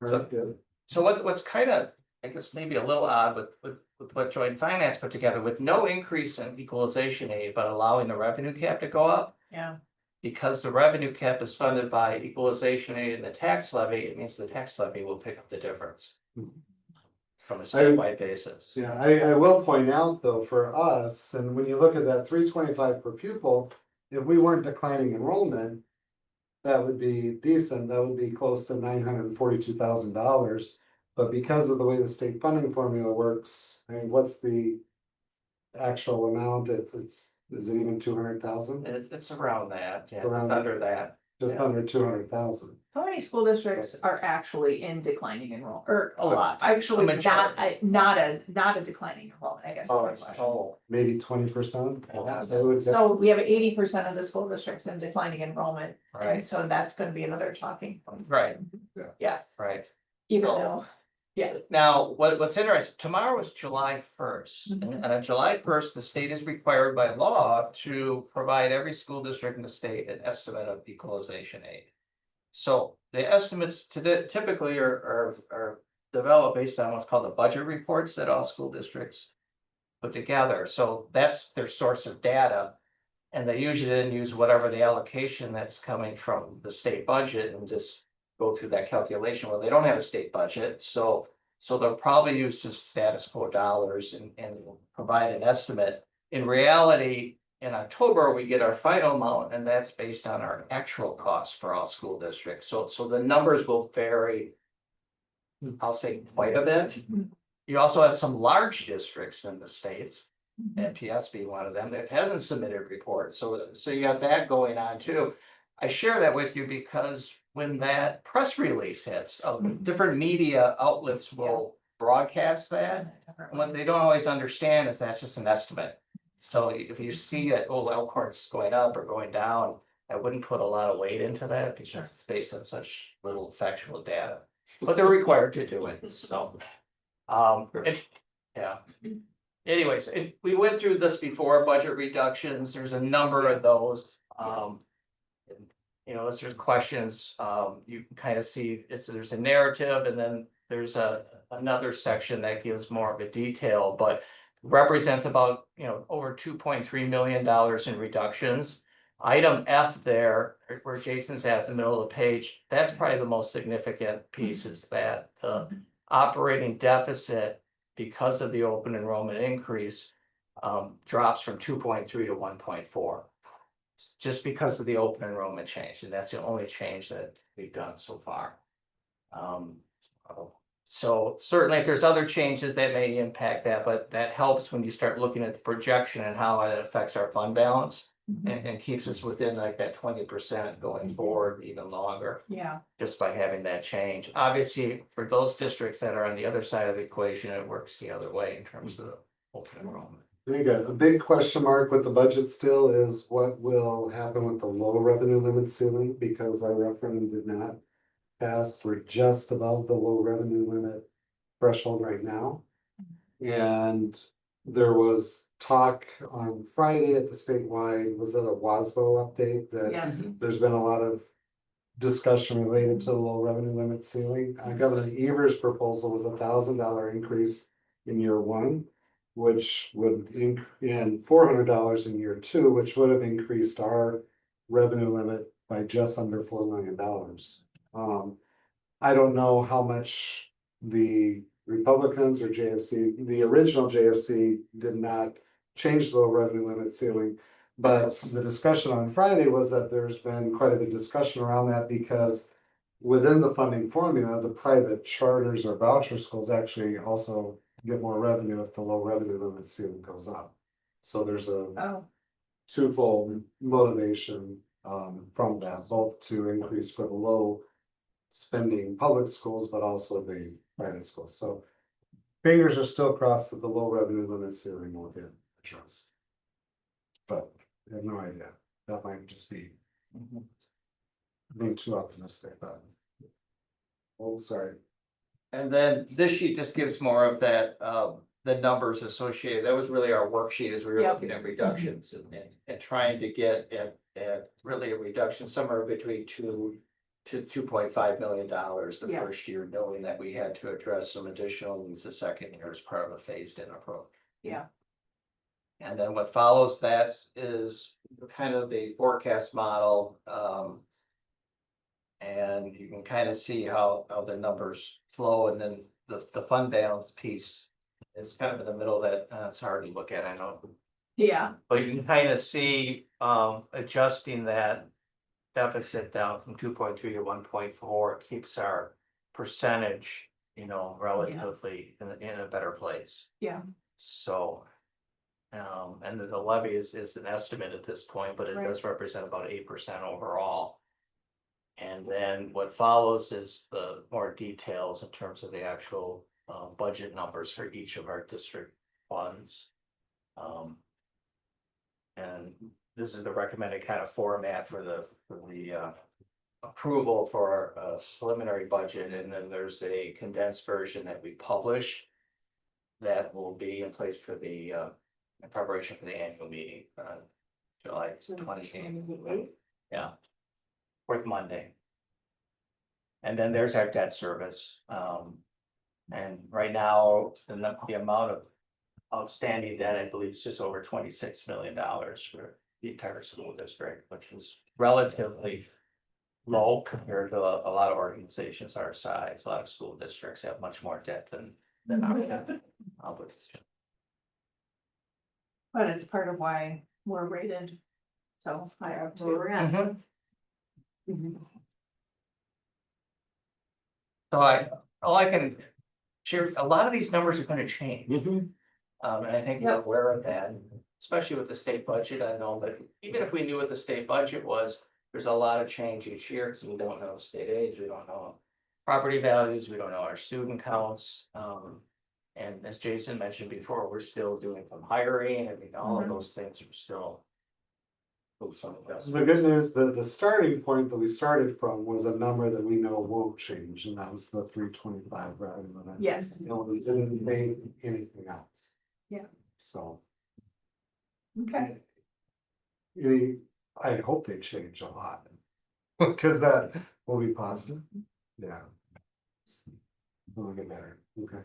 So- Right, yeah. so what's kind of, I guess, maybe a little odd with what Joint Finance put together, with no increase in equalization aid, but allowing the revenue cap to go up. yeah, Because the revenue cap is funded by equalization aid and the tax levy, it means the tax levy will pick up the difference. From a statewide basis. Yeah, I will point out though, for us, and when you look at that $325 per pupil, if we weren't declining enrollment. That would be decent, that would be close to $942,000, but because of the way the state funding formula works, I mean, what's the? Actual amount, is it even 200,000? It's around that, yeah, Around just under that. Just Yeah. under 200,000. how many school districts are actually in declining enrollment, or? A lot. Actually, A majority. not a declining enrollment, I guess. is my question. Oh, Maybe 20%. Yeah. So we have 80% of the school districts in declining enrollment, and right, so that's gonna be another talking point. right, Yes, right. even So- though, yeah, Now, what's interesting, tomorrow is July 1st, Mhm. and on July 1st, the state is required by law to provide every school district in the state an estimate of equalization aid. So the estimates typically are developed based on what's called the budget reports that all school districts put together, so that's their source of data. And they usually then use whatever the allocation that's coming from the state budget and just go through that calculation. Well, they don't have a state budget, so they'll probably use just status quo dollars and provide an estimate. In reality, in October, we get our final amount, and that's based on our actual costs for all school districts. So the numbers will vary, I'll say, quite a bit. You also have some large districts in the states, and PS being one of them, that hasn't submitted reports, so you got that going on too. I share that with you because when that press release hits, different media outlets will broadcast that. And what they don't always understand is that's just an estimate. So if you see that, oh, Elkhorn's going up or going down, I wouldn't put a lot of weight into that because it's based on such little factual data. But they're required to do it, so. Yeah. Anyways, we went through this before, budget reductions, there's a number of those, you know, unless there's questions, you can kind of see, there's a narrative and then there's another section that gives more of a detail, but represents about, you know, over $2.3 million in reductions. Item F there, where Jason's at the middle of the page, that's probably the most significant piece, is that the operating deficit, because of the open enrollment increase, drops from 2.3 to 1.4. Just because of the open enrollment change, and that's the only change that we've done so far. So certainly if there's other changes that may impact that, but that helps when you start looking at the projection and how it affects our fund balance. And keeps us within like that 20% going forward even longer, Yeah, just by having that change. Obviously, for those districts that are on the other side of the equation, it works the other way in terms of the open enrollment. I think a big question mark with the budget still is what will happen with the low revenue limit ceiling, because our referendum did not pass. We're just above the low revenue limit threshold right now. And there was talk on Friday at the statewide, was it a WASBO update, that yes, there's been a lot of discussion related to the low revenue limit ceiling. Governor Evers' proposal was $1,000 increase in year one, which would and $400 in year two, which would have increased our revenue limit by just under $4 million. I don't know how much the Republicans or JFC, the original JFC did not change the low revenue limit ceiling. But the discussion on Friday was that there's been quite a bit of discussion around that, because within the funding formula, the private charters or voucher schools actually also get more revenue if the low revenue limit ceiling goes up. So there's a oh, twofold motivation from that, both to increase for the low spending public schools, but also the private schools. So fingers are still crossed that the low revenue limit ceiling will get addressed. But I have no idea. That might just be being too optimistic, but. Oh, sorry. And then this sheet just gives more of that, the numbers associated. That was really our worksheet as we were Yep. looking at reductions and trying to get at really a reduction somewhere between $2 to $2.5 million the Yeah. first year, knowing that we had to address some additional needs the second year as part of a phased-in approach. yeah, And then what follows that is kind of the forecast model. And you can kind of see how the numbers flow, and then the fund balance piece is kind of in the middle of that, it's hard to look at, I know. yeah, But you can kind of see adjusting that deficit down from 2.3 to 1.4 keeps our percentage, you know, relatively in a better place. yeah, So. And the levy is an estimate at this point, but it Right. does represent about 8% overall. And then what follows is the more details in terms of the actual budget numbers for each of our district funds. And this is the recommended kind of format for the approval for a preliminary budget, and then there's a condensed version that we publish that will be in place for the in preparation for the annual meeting, July 28th. Yeah. Fourth Monday. And then there's our debt service. And right now, the amount of outstanding debt, I believe, is just over $26 million for the entire school district, which is relatively low compared to a lot of organizations our size. A lot of school districts have much more debt than our. but it's part of why we're rated so high up Where too. we're at. So all I can Sure, a lot of these numbers are gonna change. And I think we're Yep. aware of that, especially with the state budget. I know that even if we knew what the state budget was, there's a lot of change each year, because we don't know state aids, we don't know property values, we don't know our student counts. And as Jason mentioned before, we're still doing some hiring, I mean, all of those things are still. Some The adjustments. good news, the starting point that we started from was a number that we know won't change, and that was the 325 rather than a. Yes. You know, we didn't make anything else. Yeah. So. Okay, I hope they change a lot. Cause that will be positive, yeah. Will get better, okay.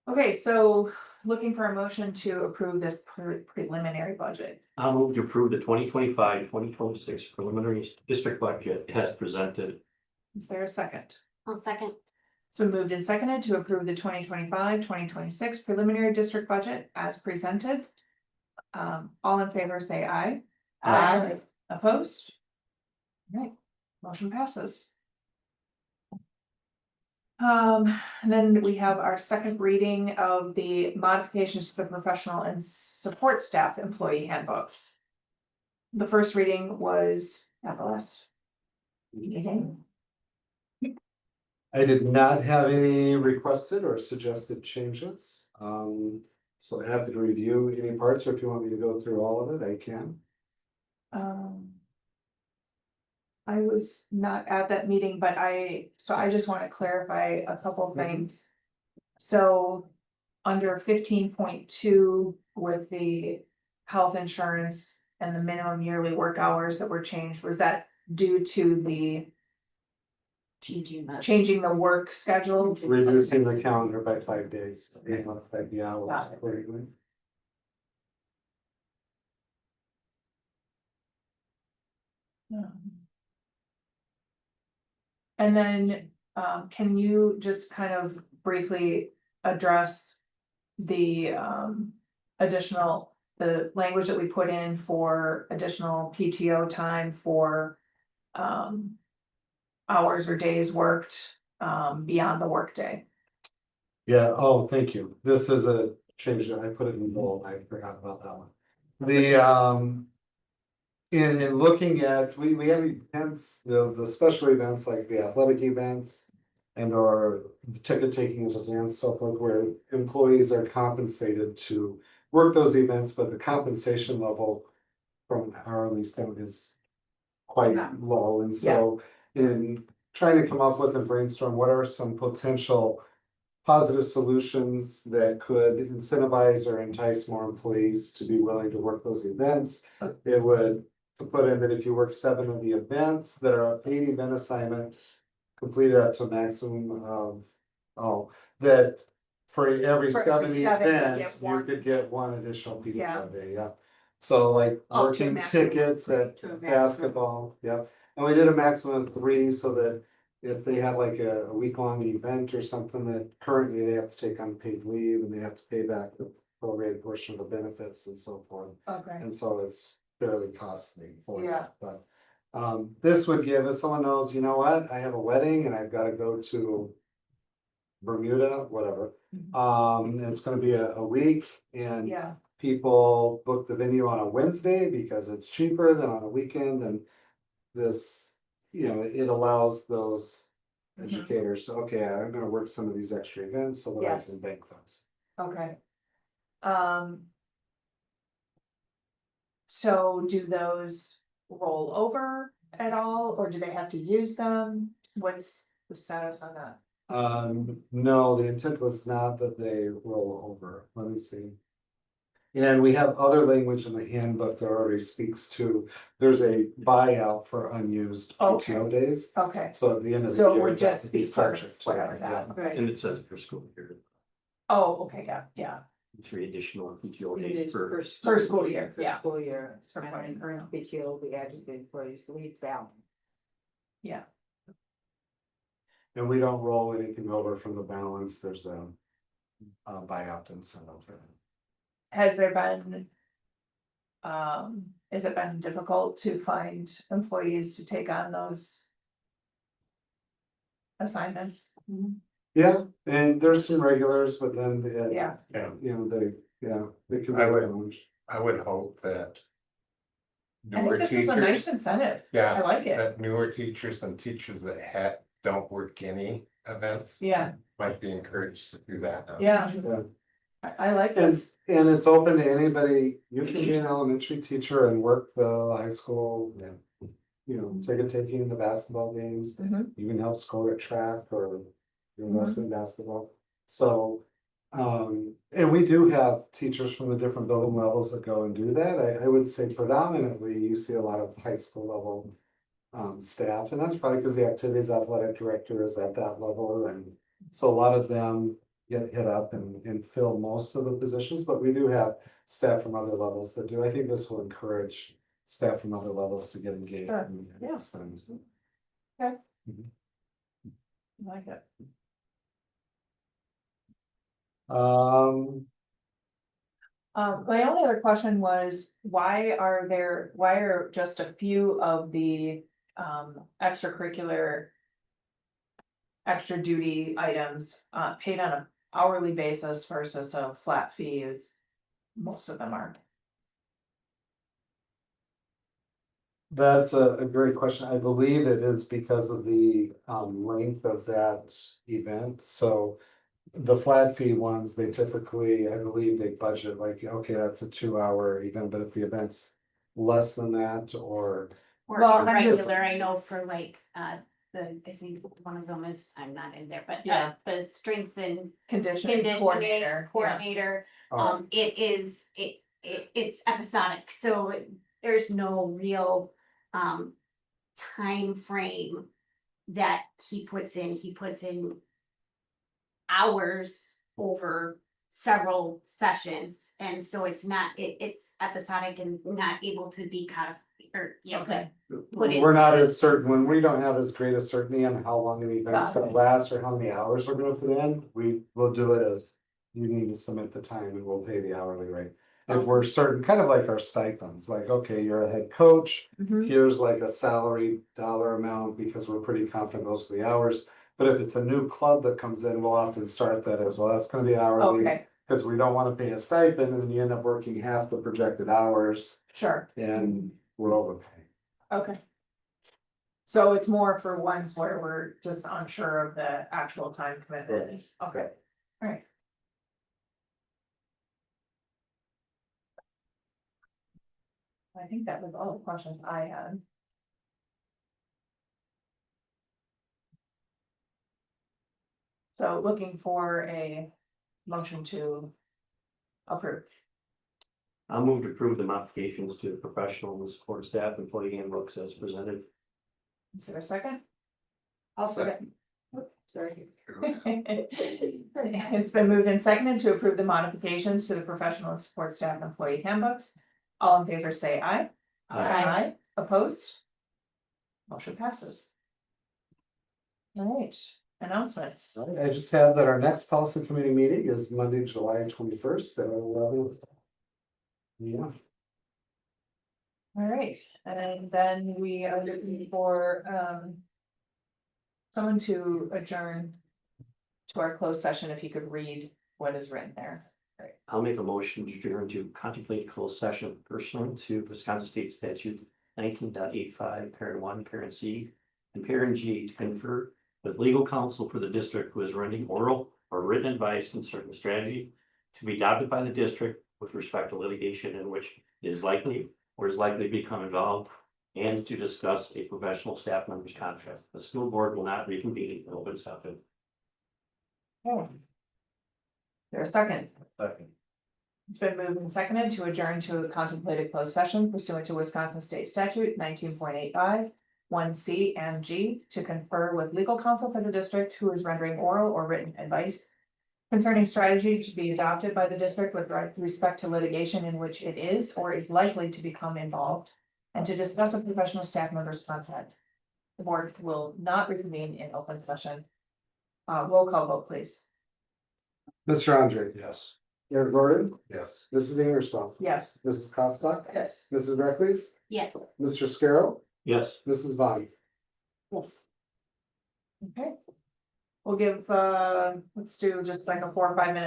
okay, so looking for a motion to approve this preliminary budget. I'll move to approve the 2025-2026 preliminary district budget as presented. Is there a second? One second. It's been moved and seconded to approve the 2025-2026 preliminary district budget as presented. All in favor, say aye. Aye. Opposed? All right, motion passes. And then we have our second reading of the modifications to the professional and support staff employee handbooks. The first reading was at the last meeting. I did not have any requested or suggested changes, so happy to review any parts, or if you want me to go through all of it, I can. I was not at that meeting, but I just want to clarify a couple of things. So under 15.2 with the health insurance and the minimum yearly work hours that were changed, was that due to the changing the work schedule? Reducing the calendar by 5 days, by the hours Got it. accordingly. And then, can you just kind of briefly address the additional, the language that we put in for additional PTO time for hours or days worked beyond the workday? Yeah, oh, thank you. This is a change that I put it in bold. I forgot about that one. The in looking at, we have events, the special events like the athletic events. And or the ticket taking of events, so forth, where employees are compensated to work those events, but the compensation level. From hourly standpoint is quite low, and so in trying to come up with and brainstorm, what are some potential. Positive solutions that could incentivize or entice more employees to be willing to work those events. It would put in that if you work 7 of the events that are a paid event assignment. Completed up to a maximum of, that for every For 7 every 7, you event, get you one. could get 1 additional Yeah. PTO day, yeah. So like Up to a working maximum. tickets at To a maximum. basketball, yep. And we did a maximum of 3 so that if they had like a week-long event or something that currently they have to take unpaid leave and they have to pay back the prorated portion of the benefits and so forth. Okay. And so it's fairly costly for Yeah. that, but. This would give, if someone knows, you know what, I have a wedding and I've gotta go to. Bermuda, whatever, and it's gonna be a week and. Yeah, People book the venue on a Wednesday because it's cheaper than on a weekend, and this, it allows those. Educators, to, okay, I'm gonna work some of these extra events so that I Yes. can bank those. okay. So do those roll over at all, or do they have to use them? What's the status on that? No, the intent was not that they roll over, let me see. And we have other language in the handbook that already speaks to, there's a buyout for unused PTO days. Okay, So at the end of the So it year. would that just be part of subject to whatever yeah. that. Right. And it says per school year, Oh, okay, yeah, 3 additional PTO days per. per school year, Per yeah, school year, For and fine. then current PTO will be added to employees leave balance. yeah. And we don't roll anything over from the balance, there's a buyout incentive for that. Has there been? Has it been difficult to find employees to take on those? Assignments? Yeah, and there's some regulars, but then, Yeah. you know, they can. be I would- challenged. I would hope that. I Newer think this is a nice teachers, incentive. I yeah, like it. that newer teachers and teachers that don't work any events. Yeah, Might be encouraged to do that now. yeah. Yeah. I like And, this. and it's open to anybody, you can be an elementary teacher and work the high school. You know, ticket taking the basketball games, Mhm. you can help score at track or invest in basketball. So, and we do have teachers from the different building levels that go and do that. I would say predominantly you see a lot of high school level. Staff, and that's probably because the activities athletic director is at that level, and so a lot of them get hit up and fill most of the positions, but we do have staff from other levels that do. I think this will encourage staff from other levels to get engaged. Sure. in Yeah. these things. Okay. Mhm. I like it. Um, My only other question was, why are just a few of the extracurricular. Extra duty items paid on an hourly basis versus a flat fee is, most of them aren't. that's a great question. I believe it is because of the length of that event, so. The flat fee ones, they typically, I believe they budget like, okay, that's a 2 hour event, but if the event's less than that or. Or Well, I'm just- regular, I know for like, I think one of them is, I'm not in there, but Yeah. the strength and Conditioning conditioning coordinator. coordinator. uh, It's episodic, so there's no real, time frame that he puts in hours over several sessions, and so it's episodic and not able to be kind of, or, you know, Okay. Put it- We're not as certain, when we don't have as great a certainty on how long an event's Got gonna last or how many hours we're gonna put in, we will do it as. You need to submit the time and we'll pay the hourly rate. If we're certain, kind of like our stipends, like, okay, you're a head coach, Mhm. here's like a salary dollar amount because we're pretty confident those are the hours. But if it's a new club that comes in, we'll often start that as well, that's gonna be hourly. Okay, Cause we don't wanna pay a stipend and then you end up working half the projected hours sure, and we're overpaying. okay. So it's more for ones where we're just unsure of the actual time commitment. Okay, alright. I think that was all the questions I had. So looking for a motion to approve. I'll move to approve the modifications to the professional and support staff employee handbooks as presented. Is there a second? I'll second. Oops, sorry. It's been moved and seconded to approve the modifications to the professional and support staff employee handbooks. All in favor, say aye. Aye. Opposed? Motion passes. All right, announcements. I just have that our next policy committee meeting is Monday, July 21st at 11. Yeah, All right, and then we are looking for someone to adjourn to our closed session, if you could read what is written there. I'll make a motion to adjourn to contemplate closed session pursuant to Wisconsin State Statute 19.85, parent 1, parent C, and parent G to confer with legal counsel for the district who is rendering oral or written advice concerning strategy to be adopted by the district with respect to litigation in which it is likely or is likely to become involved, and to discuss a professional staff member's contract. The school board will not reconvene in open session. Okay. There a second? Second. It's been moved and seconded to adjourn to a contemplated closed session pursuant to Wisconsin State Statute 19.85, 1C and G to confer with legal counsel for the district who is rendering oral or written advice concerning strategy to be adopted by the district with respect to litigation in which it is or is likely to become involved, and to discuss a professional staff member's content. The board will not reconvene in open session. Roll call vote, please. Mr. Andre. Yes. Eric Gordon, Yes. Mrs. Ingersoll, Yes. Mrs. Costock, Yes. Mrs. Reckles, Yes. Mr. Scarrow, Yes. Mrs. Vaughn. Yes. Okay. we'll give, let's do just like a 4 or 5 minute